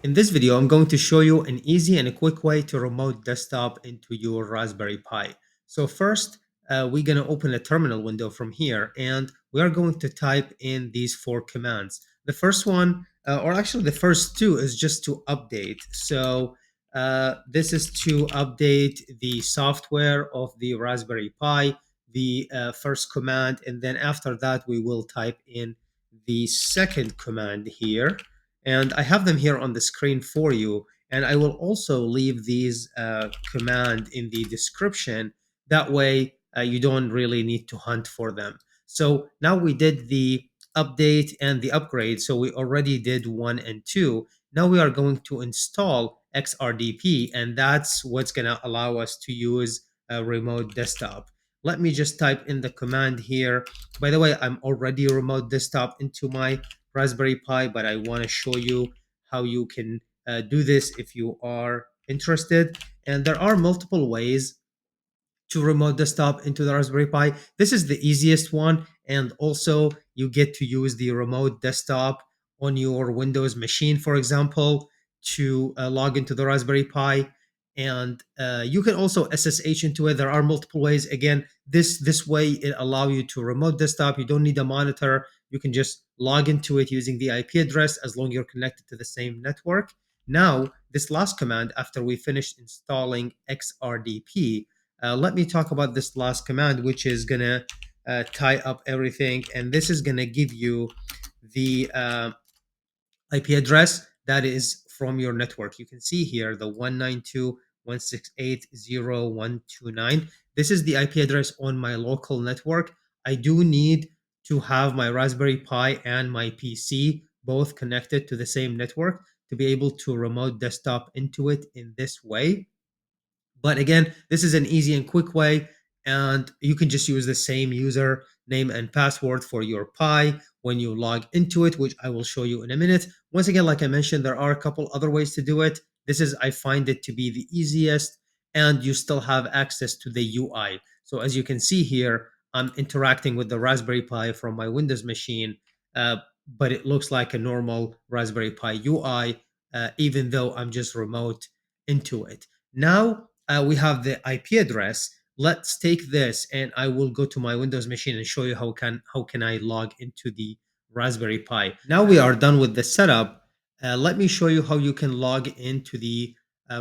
In this video, I'm going to show you an easy and a quick way to remote desktop into your Raspberry Pi. So first, we're going to open a terminal window from here, and we are going to type in these four commands. The first one, or actually the first two, is just to update. So this is to update the software of the Raspberry Pi, the first command, and then after that, we will type in the second command here, and I have them here on the screen for you. And I will also leave these command in the description. That way, you don't really need to hunt for them. So now we did the update and the upgrade. So we already did one and two. Now we are going to install XRDP, and that's what's going to allow us to use a remote desktop. Let me just type in the command here. By the way, I'm already remote desktop into my Raspberry Pi, but I want to show you how you can do this if you are interested. And there are multiple ways to remote desktop into the Raspberry Pi. This is the easiest one, and also you get to use the remote desktop on your Windows machine, for example, to log into the Raspberry Pi. And you can also SSH into it. There are multiple ways. Again, this way it allow you to remote desktop. You don't need a monitor. You can just log into it using the IP address as long as you're connected to the same network. Now, this last command, after we finished installing XRDP, let me talk about this last command, which is going to tie up everything. And this is going to give you the IP address that is from your network. You can see here the 192.168.0.129. This is the IP address on my local network. I do need to have my Raspberry Pi and my PC both connected to the same network to be able to remote desktop into it in this way. But again, this is an easy and quick way, and you can just use the same user name and password for your Pi when you log into it, which I will show you in a minute. Once again, like I mentioned, there are a couple other ways to do it. This is, I find it to be the easiest, and you still have access to the UI. So as you can see here, I'm interacting with the Raspberry Pi from my Windows machine, uh, but it looks like a normal Raspberry Pi UI, even though I'm just remote into it. Now, we have the IP address. Let's take this, and I will go to my Windows machine and show you how can I log into the Raspberry Pi. Now we are done with the setup. Let me show you how you can log into the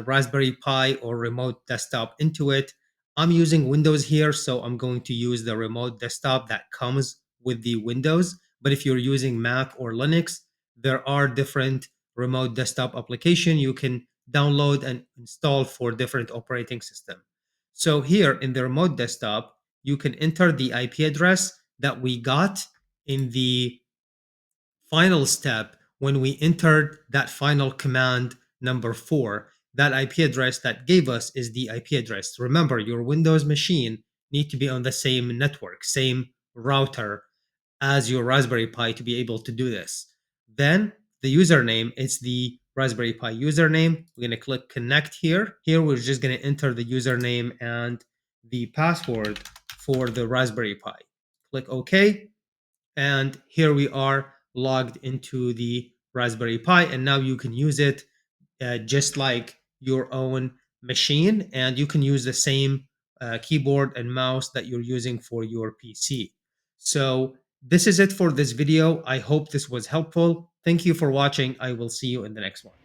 Raspberry Pi or remote desktop into it. I'm using Windows here, so I'm going to use the remote desktop that comes with the Windows. But if you're using Mac or Linux, there are different remote desktop application you can download and install for different operating system. So here in the remote desktop, you can enter the IP address that we got in the final step when we entered that final command number 4. That IP address that gave us is the IP address. Remember, your Windows machine need to be on the same network, same router as your Raspberry Pi to be able to do this. Then the username is the Raspberry Pi username. We're going to click connect here. Here we're just going to enter the username and the password for the Raspberry Pi. Click OK. And here we are logged into the Raspberry Pi. And now you can use it just like your own machine. And you can use the same keyboard and mouse that you're using for your PC. So this is it for this video. I hope this was helpful. Thank you for watching. I will see you in the next one.